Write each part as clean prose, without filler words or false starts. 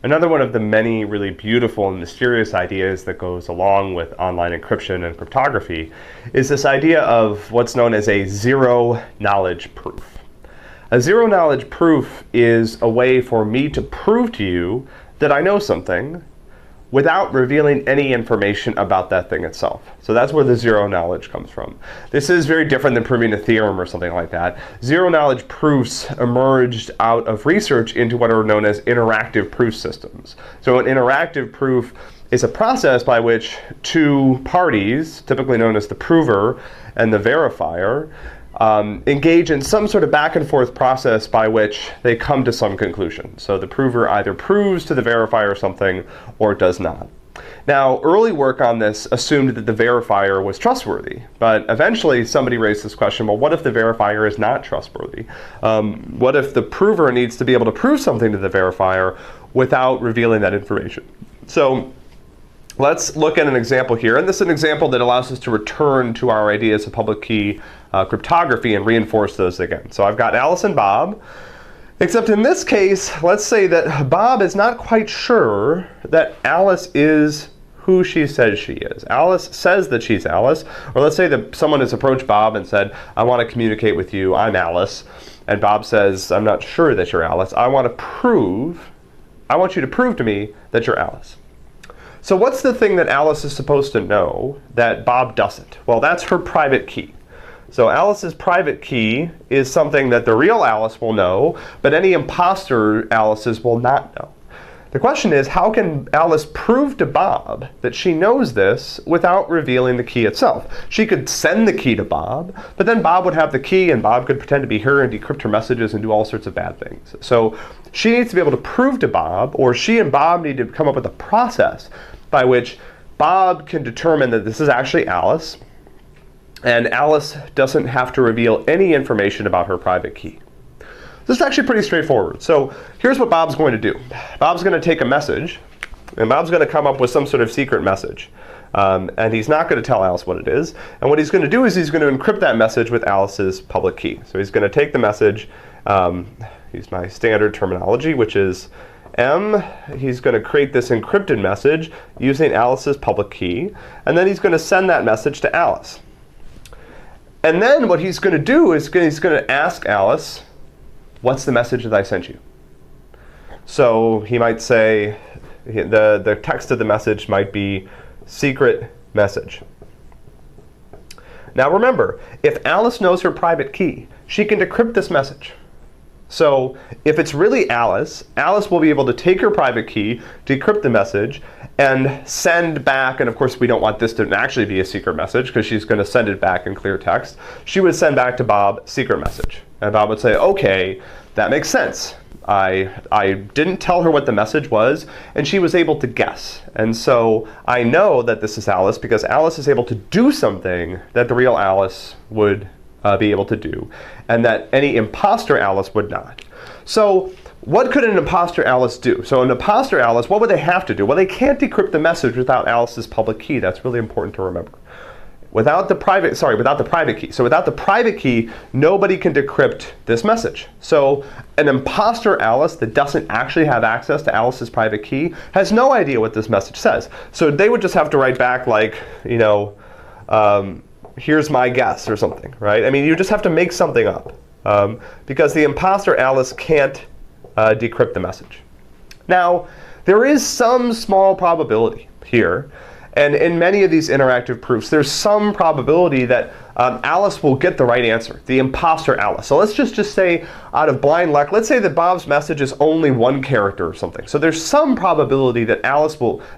Another one of the many really beautiful and mysterious ideas that goes along with online encryption and cryptography is this idea of what's known as a zero-knowledge proof. A zero-knowledge proof is a way for me to prove to you that I know something without revealing any information about that thing itself. So that's where the zero knowledge comes from. This is very different than proving a theorem or something like that. Zero knowledge proofs emerged out of research into what are known as interactive proof systems. So an interactive proof is a process by which two parties, typically known as the prover and the verifier, engage in some sort of back and forth process by which they come to some conclusion. So the prover either proves to the verifier something or does not. Now, early work on this assumed that the verifier was trustworthy, but eventually somebody raised this question, well, what if the verifier is not trustworthy? What if the prover needs to be able to prove something to the verifier without revealing that information? So let's look at an example here, and this is an example that allows us to return to our ideas of public key cryptography and reinforce those again. So I've got Alice and Bob, except in this case, let's say that Bob is not quite sure that Alice is who she says she is. Alice says that she's Alice, or let's say that someone has approached Bob and said, I want to communicate with you, I'm Alice, and Bob says, I'm not sure that you're Alice, I want you to prove to me that you're Alice. So what's the thing that Alice is supposed to know that Bob doesn't? Well, that's her private key. So Alice's private key is something that the real Alice will know, but any imposter Alice's will not know. The question is, how can Alice prove to Bob that she knows this without revealing the key itself? She could send the key to Bob, but then Bob would have the key and Bob could pretend to be her and decrypt her messages and do all sorts of bad things. So she needs to be able to prove to Bob, or she and Bob need to come up with a process by which Bob can determine that this is actually Alice, and Alice doesn't have to reveal any information about her private key. This is actually pretty straightforward. So here's what Bob's going to do. Bob's going to take a message, and Bob's going to come up with some sort of secret message. And he's not going to tell Alice what it is. And what he's going to do is he's going to encrypt that message with Alice's public key. So he's going to take the message, use my standard terminology, which is M. He's going to create this encrypted message using Alice's public key. And then he's going to send that message to Alice. And then what he's going to do is he's going to ask Alice, what's the message that I sent you? So he might say, the text of the message might be secret message. Now remember, if Alice knows her private key, she can decrypt this message. So if it's really Alice, Alice will be able to take her private key, decrypt the message, and send back, and of course we don't want this to actually be a secret message because she's going to send it back in clear text. She would send back to Bob, secret message. And Bob would say, okay, that makes sense. I didn't tell her what the message was, and she was able to guess. And so I know that this is Alice because Alice is able to do something that the real Alice would be able to do, and that any imposter Alice would not. So what could an imposter Alice do? So an imposter Alice, what would they have to do? Well, they can't decrypt the message without Alice's public key. That's really important to remember. Without the private key. So without the private key, nobody can decrypt this message. So an imposter Alice that doesn't actually have access to Alice's private key has no idea what this message says. So they would just have to write back like, you know, here's my guess or something, right? I mean, you just have to make something up because the imposter Alice can't decrypt the message. Now, there is some small probability here. And in many of these interactive proofs, there's some probability that Alice will get the right answer, the imposter Alice. So let's just say, out of blind luck, let's say that Bob's message is only one character or something. So there's some probability that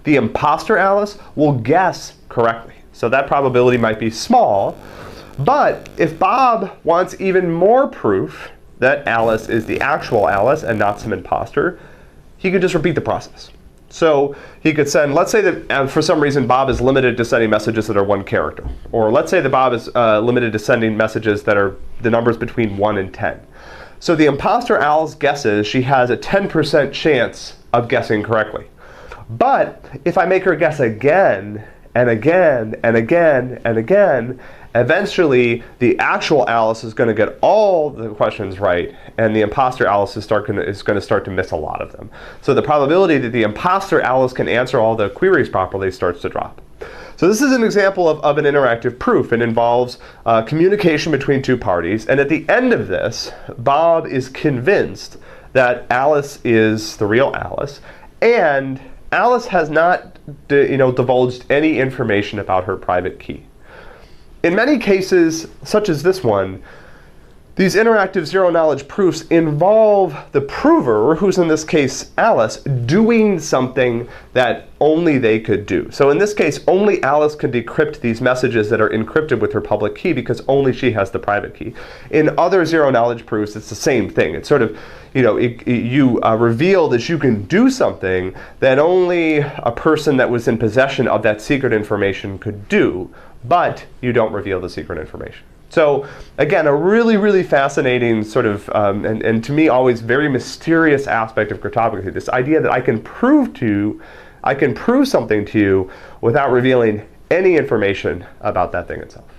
the imposter Alice will guess correctly. So that probability might be small. But if Bob wants even more proof that Alice is the actual Alice and not some imposter, he could just repeat the process. So he could send, let's say that for some reason Bob is limited to sending messages that are one character. Or let's say that Bob is limited to sending messages that are the numbers between 1 and 10. So the imposter Alice guesses she has a 10% chance of guessing correctly. But if I make her guess again, and again, and again, and again, eventually the actual Alice is going to get all the questions right, and the imposter Alice is going to start to miss a lot of them. So the probability that the imposter Alice can answer all the queries properly starts to drop. So this is an example of an interactive proof. It involves communication between two parties, and at the end of this, Bob is convinced that Alice is the real Alice, and Alice has not divulged any information about her private key. In many cases, such as this one, these interactive zero-knowledge proofs involve the prover, who's in this case Alice, doing something that only they could do. So in this case, only Alice can decrypt these messages that are encrypted with her public key because only she has the private key. In other zero-knowledge proofs, it's the same thing. It's sort of, you reveal that you can do something that only a person that was in possession of that secret information could do, but you don't reveal the secret information. So again, a really, really fascinating sort of, and to me always very mysterious aspect of cryptography, this idea that I can prove something to you without revealing any information about that thing itself.